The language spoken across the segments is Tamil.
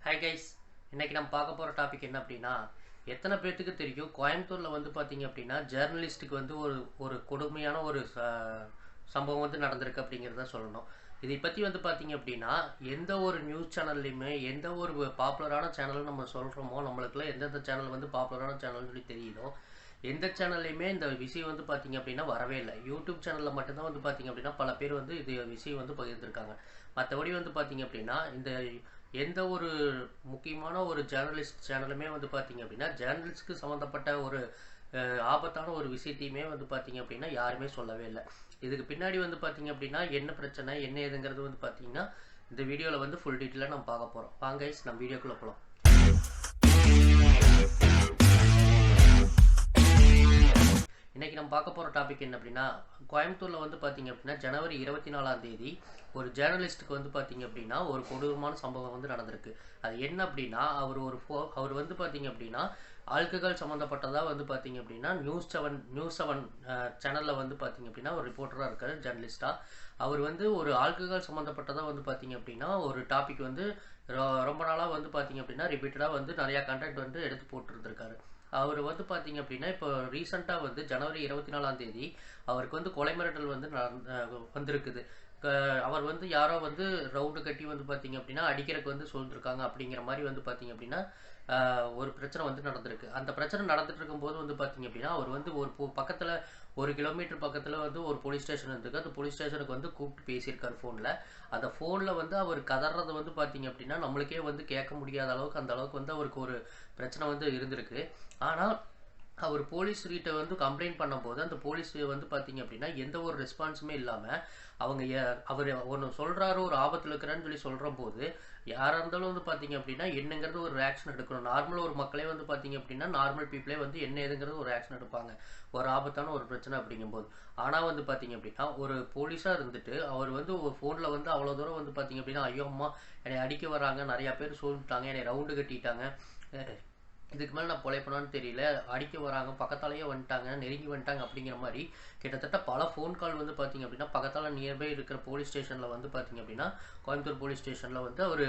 ஹாய் கைஸ், இன்னைக்கு நம்ம பார்க்க போகிற டாபிக் என்ன அப்படின்னா, எத்தனை பேர்த்துக்கு தெரியும் கோயம்புத்தூரில் வந்து பார்த்தீங்க அப்படின்னா ஜேர்னலிஸ்ட்டுக்கு வந்து ஒரு ஒரு கொடுமையான ஒரு சம்பவம் வந்து நடந்திருக்கு அப்படிங்கிறத சொல்லணும். இதை பற்றி வந்து பார்த்தீங்க அப்படின்னா எந்த ஒரு நியூஸ் சேனல்லையுமே எந்த ஒரு பாப்புலரான சேனல் நம்ம சொல்கிறோமோ, நம்மளுக்குலாம் எந்தெந்த சேனல் வந்து பாப்புலரான சேனல்னு சொல்லி தெரியுதோ எந்த சேனல்லையுமே இந்த விஷயம் வந்து பார்த்தீங்க அப்படின்னா வரவே இல்லை. யூடியூப் சேனலில் மட்டும்தான் வந்து பார்த்தீங்க அப்படின்னா பல பேர் வந்து இது விஷயம் வந்து பகிர்ந்துருக்காங்க. மற்றபடி வந்து பார்த்தீங்க அப்படின்னா இந்த எந்த ஒரு முக்கியமான ஒரு ஜேர்னலிஸ்ட் சேனலுமே வந்து பார்த்தீங்க அப்படின்னா ஜேர்னலிஸ்ட்க்கு சம்மந்தப்பட்ட ஒரு ஆபத்தான ஒரு விஷயத்தையுமே வந்து பார்த்தீங்க அப்படின்னா யாருமே சொல்லவே இல்லை. இதுக்கு பின்னாடி வந்து பார்த்தீங்க அப்படின்னா என்ன பிரச்சனை என்ன ஏதுங்கிறது வந்து பார்த்தீங்கன்னா இந்த வீடியோவில் வந்து ஃபுல் டீட்டெயிலாக நம்ம பார்க்க போகிறோம். வாங்க கைஸ், நம்ம வீடியோக்குள்ளே போகலாம். இன்றைக்கி நம்ம பார்க்க போகிற டாபிக் என்ன அப்படின்னா, கோயம்புத்தூரில் வந்து பார்த்தீங்க அப்படின்னா ஜனவரி 24ஆம் தேதி ஒரு ஜேர்னலிஸ்ட்டுக்கு வந்து பார்த்தீங்க அப்படின்னா ஒரு கொடூரமான சம்பவம் வந்து நடந்திருக்கு. அது என்ன அப்படின்னா, அவர் வந்து பார்த்தீங்க அப்படின்னா ஆல்கஹால் சம்மந்தப்பட்டதாக வந்து பார்த்தீங்க அப்படின்னா நியூஸ் செவன் சேனலில் வந்து பார்த்தீங்க அப்படின்னா ஒரு ரிப்போர்ட்டராக இருக்கார், ஜேர்னலிஸ்ட்டாக. அவர் வந்து ஒரு ஆல்கஹால் சம்மந்தப்பட்டதாக வந்து பார்த்தீங்க அப்படின்னா ஒரு டாபிக் வந்து ரொம்ப நாளாக வந்து பார்த்தீங்க அப்படின்னா ரிப்பீட்டடாக வந்து நிறையா கண்டென்ட் வந்து எடுத்து போட்டுருந்துருக்காரு. அவர் வந்து பார்த்தீங்க அப்படின்னா இப்போ ரீசெண்டாக வந்து ஜனவரி 24ஆம் தேதி அவருக்கு வந்து கொலை மிரட்டல் வந்து வந்திருக்குது. அவர் வந்து யாரோ வந்து ரவுண்டு கட்டி வந்து பார்த்தீங்க அப்படின்னா அடிக்கிறதுக்கு வந்து சொல்லிருக்காங்க அப்படிங்கிற மாதிரி வந்து பார்த்தீங்க அப்படின்னா ஒரு பிரச்சனை வந்து நடந்திருக்கு. அந்த பிரச்சனை நடந்துட்டு இருக்கும்போது வந்து பார்த்தீங்க அப்படின்னா அவர் வந்து ஒரு பக்கத்தில் 1 கிலோமீட்டர் பக்கத்தில் வந்து ஒரு போலீஸ் ஸ்டேஷன் இருந்திருக்கு. அந்த போலீஸ் ஸ்டேஷனுக்கு வந்து கூப்பிட்டு பேசியிருக்காரு ஃபோனில். அந்த ஃபோனில் வந்து அவர் கதறது வந்து பார்த்தீங்க அப்படின்னா நம்மளுக்கே வந்து கேட்க முடியாத அளவுக்கு அந்த அளவுக்கு வந்து அவருக்கு ஒரு பிரச்சனை வந்து இருந்திருக்கு. ஆனால் அவர் போலீஸ்கிட்ட வந்து கம்ப்ளைண்ட் பண்ணும்போது அந்த போலீஸ் வந்து பார்த்தீங்க அப்படின்னா எந்த ஒரு ரெஸ்பான்ஸுமே இல்லாமல் அவர் ஒன்று சொல்கிறாரு, ஒரு ஆபத்தில் இருக்கிறான்னு சொல்லி சொல்கிற போது யாராக இருந்தாலும் வந்து பார்த்தீங்க அப்படின்னா என்னங்கிறது ஒரு ஆக்ஷன் எடுக்கணும். நார்மலாக ஒரு மக்களே வந்து பார்த்தீங்க அப்படின்னா நார்மல் பீப்புளே வந்து என்ன ஏதுங்கிறது ஒரு ஆக்ஷன் எடுப்பாங்க ஒரு ஆபத்தான ஒரு பிரச்சனை அப்படிங்கும்போது. ஆனால் வந்து பார்த்தீங்க அப்படின்னா ஒரு போலீஸாக இருந்துட்டு அவர் வந்து ஒரு ஃபோனில் வந்து அவ்வளோ தூரம் வந்து பார்த்தீங்க அப்படின்னா ஐயோ அம்மா என்னை அடிக்க வராங்க, நிறையா பேர் சொல்லிட்டாங்க, என்னை ரவுண்டு கட்டிட்டாங்க, இதுக்கு மேலே நான் பொழைப்பனான்னு தெரியல, அடிக்க வராங்க, பக்கத்தாலேயே வந்துட்டாங்க, நெருங்கி வந்துட்டாங்க அப்படிங்கிற மாதிரி கிட்டத்தட்ட பல ஃபோன் கால் வந்து பார்த்தீங்க அப்படின்னா பக்கத்தால் நியர்பை இருக்கிற போலீஸ் ஸ்டேஷனில் வந்து பார்த்தீங்க அப்படின்னா கோயம்புத்தூர் போலீஸ் ஸ்டேஷனில் வந்து அவர்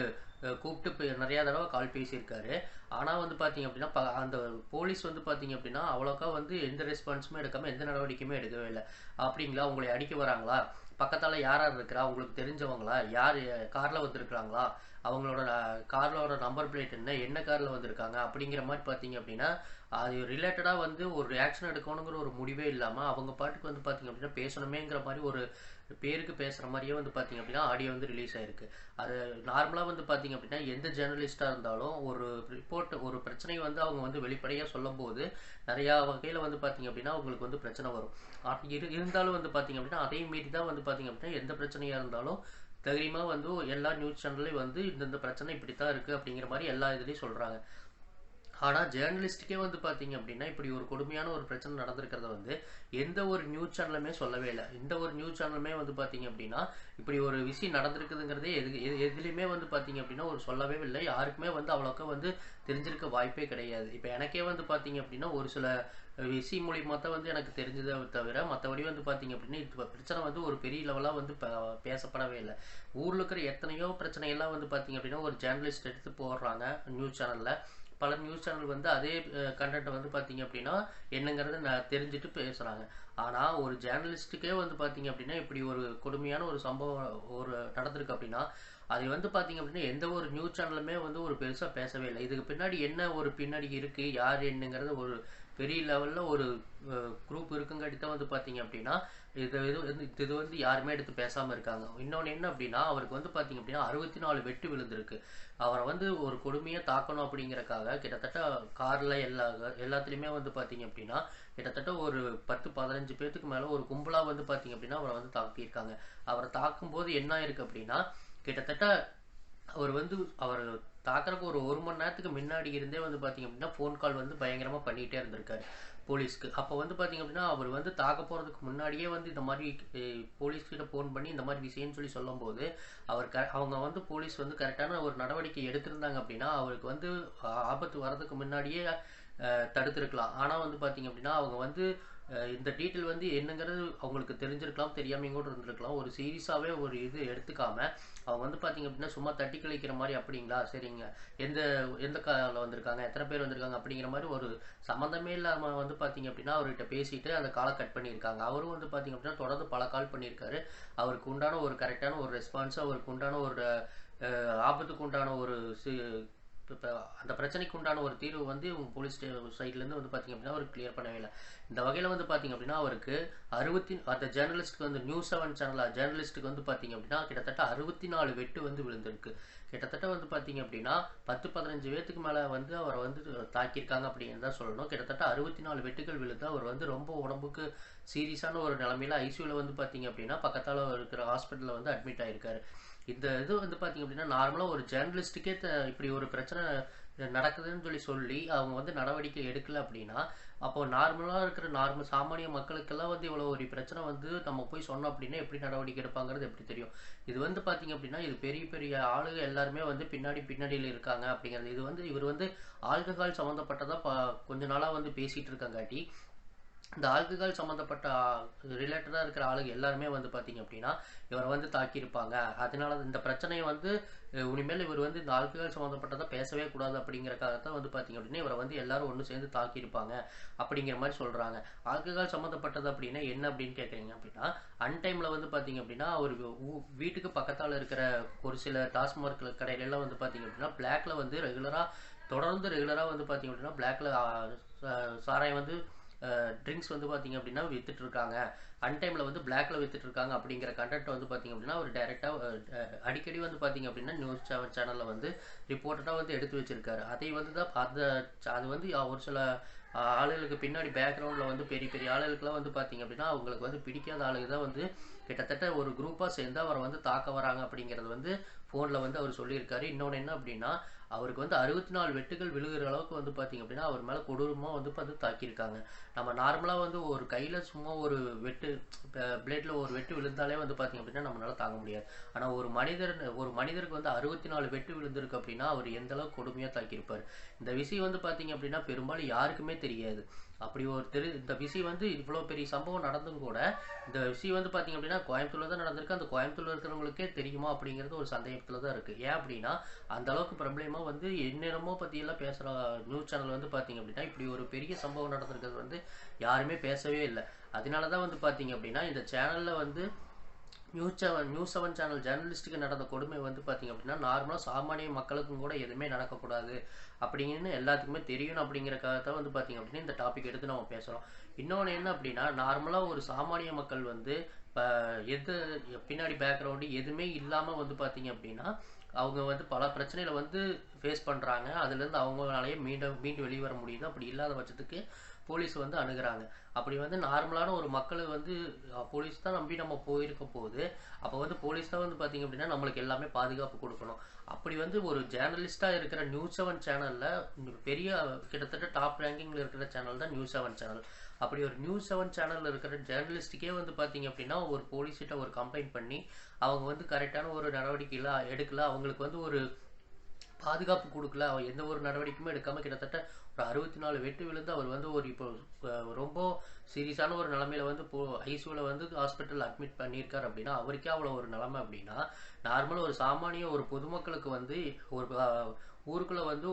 கூப்பிட்டு நிறையா தடவை கால் பேசியிருக்காரு. ஆனால் வந்து பார்த்தீங்க அப்படின்னா அந்த போலீஸ் வந்து பார்த்தீங்க அப்படின்னா அவ்வளோக்கா வந்து எந்த ரெஸ்பான்ஸுமே எடுக்காமல் எந்த நடவடிக்கையுமே எடுக்கவே இல்லை. அப்படிங்களா, உங்களை அடிக்க வராங்களா, பக்கத்தால் யார் யார் இருக்கிறா, உங்களுக்கு தெரிஞ்சவங்களா, யார் காரில் வந்துருக்குறாங்களா, அவங்களோட காரோட நம்பர் பிளேட் என்ன காரில் வந்திருக்காங்க அப்படிங்கிற மாதிரி பார்த்தீங்க அப்படின்னா அது ரிலேட்டடாக வந்து ஒரு ரியாக்ஷன் எடுக்கணுங்கிற ஒரு முடிவே இல்லாமல் அவங்க பாட்டுக்கு வந்து பார்த்தீங்க அப்படின்னா பேசணுமேங்கிற மாதிரி ஒரு பேருக்கு பேசுகிற மாதிரியே வந்து பார்த்தீங்க அப்படின்னா ஆடியோ வந்து ரிலீஸ் ஆயிருக்கு. அது நார்மலாக வந்து பார்த்தீங்க அப்படின்னா எந்த ஜேர்னலிஸ்ட்டாக இருந்தாலும் ஒரு ரிப்போர்ட் ஒரு பிரச்சனையை வந்து அவங்க வந்து வெளிப்படையாக சொல்லும் போது நிறையா வகையில் வந்து பார்த்தீங்க அப்படின்னா அவங்களுக்கு வந்து பிரச்சனை வரும். அப்படி இருந்தாலும் வந்து பார்த்தீங்க அப்படின்னா அதையும் மீறி தான் வந்து பார்த்தீங்க அப்படின்னா எந்த பிரச்சனையாக இருந்தாலும் தைரியமாக வந்து எல்லா நியூஸ் சேனல்லையும் வந்து இந்த பிரச்சனை இப்படி தான் இருக்குது அப்படிங்கிற மாதிரி எல்லா இதுலேயும் சொல்கிறாங்க. ஆனால் ஜேர்னலிஸ்ட்டுக்கே வந்து பார்த்தீங்க அப்படின்னா இப்படி ஒரு கொடுமையான ஒரு பிரச்சனை நடந்திருக்கிறத வந்து எந்த ஒரு நியூஸ் சேனலுமே சொல்லவே இல்லை. எந்த ஒரு நியூஸ் சேனலுமே வந்து பார்த்தீங்க அப்படின்னா இப்படி ஒரு விஷயம் நடந்திருக்குதுங்கிறதே எதுலேயுமே வந்து பார்த்தீங்க அப்படின்னா ஒரு சொல்லவே இல்லை. யாருக்குமே வந்து அவ்வளோக்கா வந்து தெரிஞ்சிருக்க வாய்ப்பே கிடையாது. இப்போ எனக்கே வந்து பார்த்தீங்க அப்படின்னா ஒரு சில விஷயம் மூலியமாக தான் வந்து எனக்கு தெரிஞ்சதை தவிர மற்றபடி வந்து பார்த்தீங்க அப்படின்னா இது பிரச்சனை வந்து ஒரு பெரிய லெவலாக வந்து பேசப்படவே இல்லை. ஊரில் இருக்கிற எத்தனையோ பிரச்சனையெல்லாம் வந்து பார்த்தீங்க அப்படின்னா ஒரு ஜேர்னலிஸ்ட் எடுத்து போடுறாங்க நியூஸ் சேனலில். பல நியூஸ் சேனல் வந்து அதே கண்டென்ட்டை வந்து பார்த்தீங்க அப்படின்னா என்னங்கிறத தெரிஞ்சுட்டு பேசுகிறாங்க. ஆனால் ஒரு ஜேர்னலிஸ்ட்டுக்கே வந்து பார்த்தீங்க அப்படின்னா இப்படி ஒரு கொடுமையான ஒரு சம்பவம் ஒரு நடந்திருக்கு அப்படின்னா அதை வந்து பார்த்தீங்க அப்படின்னா எந்த ஒரு நியூஸ் சேனலுமே வந்து ஒரு பெருசாக பேசவே இல்லை. இதுக்கு பின்னாடி என்ன ஒரு பின்னாடி இருக்குது, யார் என்னங்கிறது ஒரு பெரிய லெவலில் ஒரு குரூப் இருக்குங்காட்டி தான் வந்து பார்த்தீங்க அப்படின்னா இது வந்து யாருமே எடுத்து பேசாமல் இருக்காங்க. இன்னொன்று என்ன அப்படின்னா அவருக்கு வந்து பார்த்தீங்க அப்படின்னா 64 வெட்டு விழுந்திருக்கு. அவரை வந்து ஒரு கொடுமையாக தாக்கணும் அப்படிங்கிறக்காக கிட்டத்தட்ட காரில் எல்லாத்துலேயுமே வந்து பார்த்தீங்க அப்படின்னா கிட்டத்தட்ட ஒரு 10-15 பேர்த்துக்கு மேலே ஒரு கும்பலாக வந்து பார்த்தீங்க அப்படின்னா அவரை வந்து தாக்கியிருக்காங்க. அவரை தாக்கும்போது என்ன ஆயிருக்கு அப்படின்னா கிட்டத்தட்ட அவர் தாக்குறதுக்கு ஒரு மணி நேரத்துக்கு முன்னாடி இருந்தே வந்து பார்த்தீங்க அப்படின்னா ஃபோன் கால் வந்து பயங்கரமாக பண்ணிகிட்டே இருந்திருக்காரு போலீஸ்க்கு. அப்போ வந்து பார்த்தீங்க அப்படின்னா அவர் வந்து தாக்க போகிறதுக்கு முன்னாடியே வந்து இந்த மாதிரி போலீஸ்கிட்ட ஃபோன் பண்ணி இந்த மாதிரி விஷயம்னு சொல்லி சொல்லும்போது அவங்க வந்து போலீஸ் வந்து கரெக்டான ஒரு நடவடிக்கை எடுத்திருந்தாங்க அப்படின்னா அவருக்கு வந்து ஆபத்து வர்றதுக்கு முன்னாடியே தடுத்துருக்கலாம். ஆனால் வந்து பார்த்தீங்க அப்படின்னா அவங்க வந்து இந்த டீட்டெயில் வந்து என்னங்கிறது அவங்களுக்கு தெரிஞ்சிருக்கலாம், தெரியாமல் கூட இருந்திருக்கலாம். ஒரு சீரியஸாகவே ஒரு இது எடுத்துக்காம அவங்க வந்து பார்த்தீங்க அப்படின்னா சும்மா தட்டி கழிக்கிற மாதிரி, அப்படிங்களா சரிங்க, எந்த எந்த காலில் வந்திருக்காங்க, எத்தனை பேர் வந்திருக்காங்க அப்படிங்கிற மாதிரி ஒரு சம்மந்தமே இல்லாமல் வந்து பார்த்தீங்க அப்படின்னா அவர்கிட்ட பேசிட்டு அந்த காலை கட் பண்ணியிருக்காங்க. அவரும் வந்து பார்த்தீங்க அப்படின்னா தொடர்ந்து பல கால் பண்ணியிருக்காரு. அவருக்கு உண்டான ஒரு கரெக்டான ஒரு ரெஸ்பான்ஸு, அவருக்கு உண்டான ஒரு ஆபத்துக்கு உண்டான ஒரு இப்போ அந்த பிரச்சனைக்கு உண்டான ஒரு தீர்வு வந்து இவங்க போலீஸ் சைட்லேருந்து வந்து பார்த்தீங்க அப்படின்னா அவருக்கு கிளியர் பண்ணவே இல்லை. இந்த வகையில் வந்து பார்த்தீங்க அப்படின்னா அவருக்கு அந்த ஜேர்னலிஸ்ட்டுக்கு வந்து நியூஸ் 7 சேனல் ஜேர்னலிஸ்ட்டுக்கு வந்து பார்த்தீங்க அப்படின்னா கிட்டத்தட்ட 64 வெட்டு வந்து விழுந்திருக்கு. கிட்டத்தட்ட வந்து பார்த்தீங்க அப்படின்னா 10-15 பேத்துக்கு மேலே வந்து அவரை வந்து தாக்கியிருக்காங்க அப்படின்னு தான் சொல்லணும். கிட்டத்தட்ட 64 வெட்டுகள் விழுந்து அவர் வந்து ரொம்ப உடம்புக்கு சீரியஸான ஒரு நிலமையில ஐசியூவில் வந்து பார்த்தீங்க அப்படின்னா பக்கத்தால் இருக்கிற ஹாஸ்பிட்டலில் வந்து அட்மிட் ஆகியிருக்காரு. இந்த இது வந்து பார்த்தீங்க அப்படின்னா நார்மலாக ஒரு ஜேர்னலிஸ்ட்டுக்கே இப்படி ஒரு பிரச்சனை நடக்குதுன்னு சொல்லி அவங்க வந்து நடவடிக்கை எடுக்கல அப்படின்னா, அப்போ நார்மலாக இருக்கிற சாமானிய மக்களுக்கெல்லாம் வந்து இவ்வளோ ஒரு பிரச்சனை வந்து நம்ம போய் சொன்னோம் அப்படின்னா எப்படி நடவடிக்கை எடுப்பாங்கிறது எப்படி தெரியும்? இது வந்து பார்த்தீங்க அப்படின்னா இது பெரிய பெரிய ஆளுங்க எல்லாருமே வந்து பின்னாடியில் இருக்காங்க அப்படிங்கிறது. இது வந்து இவர் வந்து ஆல்கஹால் சம்மந்தப்பட்டதாக கொஞ்ச நாளாக வந்து பேசிகிட்டு இருக்கங்காட்டி இந்த ஆல்கஹால் சம்மந்தப்பட்ட ரிலேட்டடாக இருக்கிற ஆளுங்க எல்லாருமே வந்து பார்த்தீங்க அப்படின்னா இவரை வந்து தாக்கியிருப்பாங்க. அதனால இந்த பிரச்சனையை வந்து இனிமேல் இவர் வந்து இந்த ஆல்கஹால் சம்மந்தப்பட்டதை பேசவே கூடாது அப்படிங்கிறக்காகத்தான் வந்து பார்த்தீங்க அப்படின்னா இவரை வந்து எல்லாரும் ஒன்று சேர்ந்து தாக்கியிருப்பாங்க அப்படிங்கிற மாதிரி சொல்கிறாங்க. ஆல்கஹால் சம்மந்தப்பட்டது அப்படின்னா என்ன அப்படின்னு கேட்குறீங்க அப்படின்னா, அன்டைமில் வந்து பார்த்தீங்க அப்படின்னா ஒரு வீட்டுக்கு பக்கத்தால் இருக்கிற ஒரு சில டாஸ்மார்க் கடையிலெல்லாம் வந்து பார்த்தீங்க அப்படின்னா பிளாக்ல வந்து ரெகுலராக வந்து பார்த்தீங்க அப்படின்னா பிளாக்ல சாராயம் வந்து ட்ரிங்க்ஸ் வந்து பார்த்தீங்க அப்படின்னா வித்துட்ருக்காங்க, அன்டைமில் வந்து பிளாக்ல வித்துட்ருக்காங்க அப்படிங்கிற கண்டென்ட் வந்து பார்த்தீங்க அப்படின்னா அவர் டைரெக்டாக அடிக்கடி வந்து பார்த்தீங்க அப்படின்னா நியூஸ் சேனலில் வந்து ரிப்போர்ட்டடாக வந்து எடுத்து வச்சிருக்காரு. அதை வந்து தான் அது வந்து ஒரு சில ஆளுகளுக்கு பின்னாடி பேக்ரவுண்டில் வந்து பெரிய பெரிய ஆளுகளுக்குலாம் வந்து பார்த்தீங்க அப்படின்னா அவங்களுக்கு வந்து பிடிக்காத ஆளுங்க தான் வந்து கிட்டத்தட்ட ஒரு குரூப்பாக சேர்ந்து அவரை வந்து தாக்க வராங்க அப்படிங்கிறது வந்து ஃபோனில் வந்து அவர் சொல்லியிருக்காரு. இன்னொன்று என்ன அப்படின்னா அவருக்கு வந்து 64 வெட்டுகள் விழுகிற அளவுக்கு வந்து பார்த்தீங்க அப்படின்னா அவர் மேலே கொடூரமாக வந்து பார்த்து தாக்கியிருக்காங்க. நம்ம நார்மலாக வந்து ஒரு கையில் சும்மா ஒரு வெட்டு பிளேடில் ஒரு வெட்டு விழுந்தாலே வந்து பார்த்தீங்க அப்படின்னா நம்மளால தாங்க முடியாது. ஆனால் ஒரு மனிதருக்கு வந்து 64 வெட்டு விழுந்திருக்கு அப்படின்னா அவர் எந்த அளவுக்கு கொடுமையாக தாக்கியிருப்பார். இந்த விஷயம் வந்து பார்த்தீங்க அப்படின்னா பெரும்பாலும் யாருக்குமே தெரியாது. அப்படி இந்த விஷயம் வந்து இவ்வளோ பெரிய சம்பவம் நடந்தும் கூட இந்த விஷயம் வந்து பார்த்தீங்க அப்படின்னா கோயம்புத்தூர்ல தான் நடந்திருக்கு. அந்த கோயம்புத்தூர்ல இருக்கிறவங்களுக்கே தெரியுமா அப்படிங்கிறது ஒரு சந்தேகத்தில் தான் இருக்குது. ஏன் அப்படின்னா அந்த அளவுக்கு பிரபலமாக வந்து என்னென்னமோ பற்றியெல்லாம் பேசுகிற நியூஸ் சேனல் வந்து பார்த்தீங்க அப்படின்னா இப்படி ஒரு பெரிய சம்பவம் நடந்திருக்கிறது வந்து யாருமே பேசவே இல்லை. அதனால தான் வந்து பார்த்தீங்க அப்படின்னா இந்த சேனலில் வந்து நியூஸ் 7 சேனல் ஜேர்னலிஸ்ட்டுக்கு நடந்த கொடுமை வந்து பார்த்தீங்க அப்படின்னா நார்மலாக சாமானிய மக்களுக்கும் கூட எதுவுமே நடக்கக்கூடாது அப்படிங்கன்னு எல்லாத்துக்குமே தெரியணும் அப்படிங்கிறக்காக தான் வந்து பார்த்தீங்க அப்படின்னா இந்த டாபிக் எடுத்து நம்ம பேசுகிறோம். இன்னொன்று என்ன அப்படின்னா நார்மலாக ஒரு சாமானிய மக்கள் வந்து இப்போ பின்னாடி பேக்ரவுண்டு எதுவுமே இல்லாமல் வந்து பார்த்தீங்க அப்படின்னா அவங்க வந்து பல பிரச்சனைகளை வந்து ஃபேஸ் பண்ணுறாங்க. அதுலேருந்து அவங்களாலேயே மீண்டு வெளியே வர முடியுது. அப்படி இல்லாத பட்சத்துக்கு போலீஸ் வந்து அணுகுறாங்க. அப்படி வந்து நார்மலான ஒரு மக்கள் வந்து போலீஸ் தான் நம்பி நம்ம போயிருக்க போது அப்போ வந்து போலீஸ் தான் வந்து பார்த்தீங்க அப்படின்னா நம்மளுக்கு எல்லாமே பாதுகாப்பு கொடுக்கணும். அப்படி வந்து ஒரு ஜேர்னலிஸ்ட்டாக இருக்கிற நியூஸ் 7 சேனலில் பெரிய கிட்டத்தட்ட டாப் ரேங்கிங்கில் இருக்கிற சேனல் தான் நியூஸ் 7 சேனல். அப்படி ஒரு நியூஸ் 7 சேனலில் இருக்கிற ஜேர்னலிஸ்ட்டுக்கே வந்து பார்த்தீங்க அப்படின்னா ஒரு போலீஸ்கிட்ட ஒரு கம்ப்ளைண்ட் பண்ணி அவங்க வந்து கரெக்டான ஒரு நடவடிக்கைலாம் எடுக்கல, அவங்களுக்கு வந்து ஒரு பாதுகாப்பு கொடுக்கல, அவர் எந்த ஒரு நடவடிக்கையுமே எடுக்காமல் கிட்டத்தட்ட ஒரு 64 வெட்டு விழுந்து அவர் வந்து ஒரு இப்போ ரொம்ப சீரியஸான ஒரு நிலமையில வந்து ஐசியூவில் வந்து ஹாஸ்பிட்டல் அட்மிட் பண்ணியிருக்காரு அப்படின்னா அவருக்கே அவ்வளோ ஒரு நிலைமை அப்படின்னா நார்மலாக ஒரு சாமானிய ஒரு பொதுமக்களுக்கு வந்து ஒரு ஊருக்குள்ளே வந்து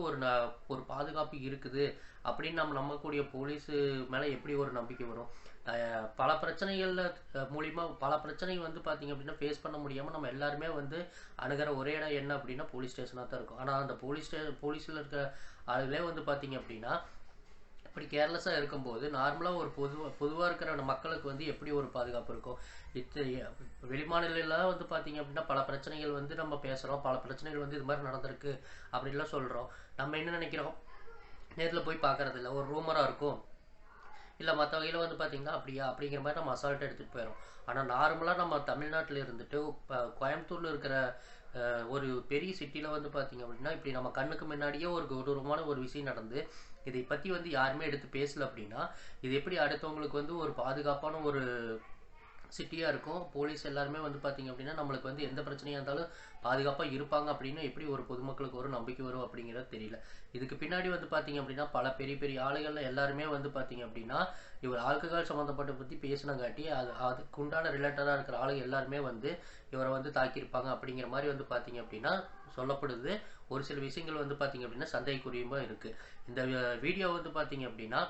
ஒரு பாதுகாப்பு இருக்குது அப்படின்னு நம்ம நம்பக்கூடிய போலீஸு மேலே எப்படி ஒரு நம்பிக்கை வரும்? பல பிரச்சனைகளில் மூலிமா பல பிரச்சனைகள் வந்து பார்த்திங்க அப்படின்னா ஃபேஸ் பண்ண முடியாமல் நம்ம எல்லாருமே வந்து அணுகிற ஒரே இடம் என்ன அப்படின்னா போலீஸ் ஸ்டேஷனாக தான் இருக்கும். ஆனால் அந்த போலீஸில் இருக்கிற ஆளுகளே வந்து பார்த்திங்க அப்படின்னா இப்படி கேர்லெஸ்ஸாக இருக்கும்போது நார்மலாக ஒரு பொதுவாக இருக்கிற மக்களுக்கு வந்து எப்படி ஒரு பாதுகாப்பு இருக்கும்? வெளிமாநிலாம் வந்து பார்த்திங்க அப்படின்னா பல பிரச்சனைகள் வந்து நம்ம பேசுகிறோம், பல பிரச்சனைகள் வந்து இது மாதிரி நடந்திருக்கு அப்படின்லாம் சொல்கிறோம். நம்ம என்ன நினைக்கிறோம், நேரில் போய் பார்க்குறதில்ல, ஒரு ரூமராக இருக்கும் இல்லை மற்ற வகையில் வந்து பார்த்திங்கன்னா அப்படிங்கிற மாதிரி நம்ம அசால்ட்டாக எடுத்துகிட்டு போயிடும். ஆனால் நார்மலாக நம்ம தமிழ்நாட்டில் இருந்துட்டு இப்போ கோயம்புத்தூரில் இருக்கிற ஒரு பெரிய சிட்டியில் வந்து பார்த்திங்க அப்படின்னா இப்படி நம்ம கண்ணுக்கு முன்னாடியே ஒரு கொடூரமான ஒரு விஷயம் நடந்து இதை பற்றி வந்து யாருமே எடுத்து பேசலை அப்படின்னா இது எப்படி அடுத்தவங்களுக்கு வந்து ஒரு பாதுகாப்பான ஒரு சிட்டியாக இருக்கும். போலீஸ் எல்லாருமே வந்து பார்த்தீங்க அப்படின்னா நம்மளுக்கு வந்து எந்த பிரச்சனையாக இருந்தாலும் பாதுகாப்பாக இருப்பாங்க அப்படின்னு எப்படி ஒரு பொதுமக்களுக்கு ஒரு நம்பிக்கை வரும் அப்படிங்கிறது தெரியல. இதுக்கு பின்னாடி வந்து பார்த்தீங்க அப்படின்னா பல பெரிய பெரிய ஆளுகள் எல்லாருமே வந்து பார்த்தீங்க அப்படின்னா இவர் ஆல்கஹால் சம்மந்தப்பட்ட பற்றி பேசினங்காட்டி அதுக்கு உண்டான ரிலேட்டடாக இருக்கிற ஆளுங்க எல்லாருமே வந்து இவரை வந்து தாக்கியிருப்பாங்க அப்படிங்கிற மாதிரி வந்து பார்த்தீங்க அப்படின்னா சொல்லப்படுது. ஒரு சில விஷயங்கள் வந்து பார்த்தீங்க அப்படின்னா சந்தேகக்குரியமாக இருக்குது. இந்த வீடியோ வந்து பார்த்தீங்க அப்படின்னா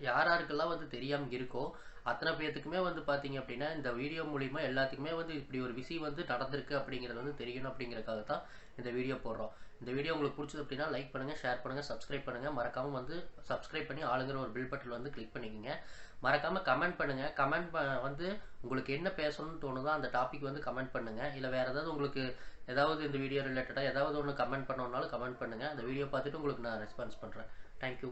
யாருக்கெல்லாம் வந்து தெரியாமல் இருக்கோ அத்தனை பேர்த்துக்குமே வந்து பார்த்தீங்க அப்படின்னா இந்த வீடியோ மூலிமா எல்லாத்துக்குமே வந்து இப்படி ஒரு விஷயம் வந்து நடந்திருக்கு அப்படிங்கிறது வந்து தெரியணும் அப்படிங்கிறதுக்காக தான் இந்த வீடியோ போடுறோம். இந்த வீடியோ உங்களுக்கு பிடிச்சது அப்படின்னா லைக் பண்ணுங்கள், ஷேர் பண்ணுங்கள், சப்ஸ்கிரைப் பண்ணுங்கள். மறக்காமல் வந்து சப்ஸ்கிரைப் பண்ணி ஆளுங்கிற ஒரு பில் பட்டன் வந்து கிளிக் பண்ணிக்கோங்க. மறக்காமல் கமெண்ட் பண்ணுங்கள். வந்து உங்களுக்கு என்ன பேசணும்னு தோணுதோ அந்த டாபிக் வந்து கமெண்ட் பண்ணுங்கள். இல்லை வேறு ஏதாவது உங்களுக்கு ஏதாவது இந்த வீடியோ ரிலேட்டடாக ஏதாவது ஒன்று கமெண்ட் பண்ணணுன்னாலும் கமெண்ட் பண்ணுங்கள். அந்த வீடியோ பார்த்துட்டு உங்களுக்கு நான் ரெஸ்பான்ஸ் பண்ணுறேன். தேங்க்யூ.